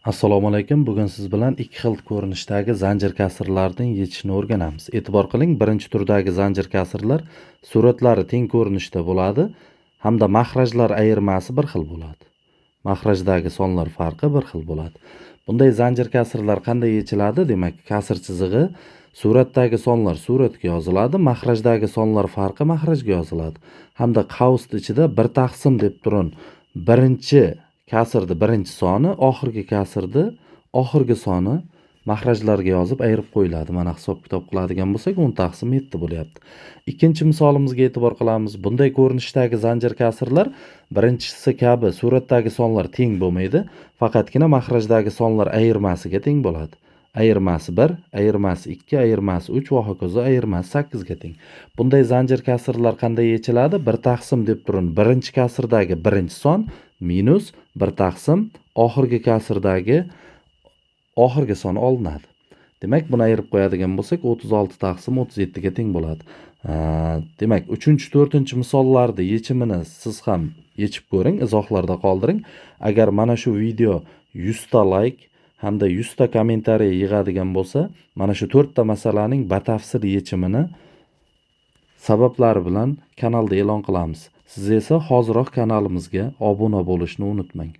Assalomu alaykum. Bugun siz bilan ikki xil ko'rinishdagi zanjir kasrlarning yechishini o'rganamiz. E'tibor qiling, birinchi turdagi zanjir kasrlar suratlari teng ko'rinishda bo'ladi hamda mahrajlar ayirmasi bir xil bo'ladi. Mahrajdagi sonlar farqi bir xil bo'ladi. Bunday zanjir kasrlar qanday yechiladi? Demak, kasr chizig'i suratdagi sonlar suratga yoziladi, mahrajdagi sonlar farqi mahrajga yoziladi. Hamda qavs ichida bir taqsim deb turun. Birinchi kasrni birinchi soni, oxirgi kasrni oxirgi soni mahrajlarga yozib ayirib qo'yiladi. Mana hisob-kitob qiladigan bo'lsak 10 taqsim 7 bo'lyapti. Ikkinchi misolimizga e'tibor qilamiz. Bunday ko'rinishdagi zanjir kasrlar birinchisi kabi suratdagi sonlar teng bo'lmaydi, faqatgina mahrajdagi sonlar ayirmasiga teng bo'ladi. Ayirmasi 1, ayirmasi 2, ayirmasi 3 va hokazo ayirmasi 8 ga teng. Bunday zanjir kasrlar qanday yechiladi? Bir taqsim deb turun. Birinchi kasrdagi birinchi son minus bir taqsim oxirgi kasrdagi oxirgi son olinadi. Demak, buni ayirib qo'yadigan bo'lsak 36 taqsim 37 ga teng bo'ladi. Demak, 3-4 misollarni yechimini siz ham yechib ko'ring, izohlarda qoldiring. Agar mana shu video 100 ta like hamda 100 ta kommentariy yig'adigan bo'lsa, mana shu 4 ta masalaning batafsil yechimini sabablari bilan kanalda e'lon qilamiz. Siz esa hoziroq kanalimizga obuna bo'lishni unutmang.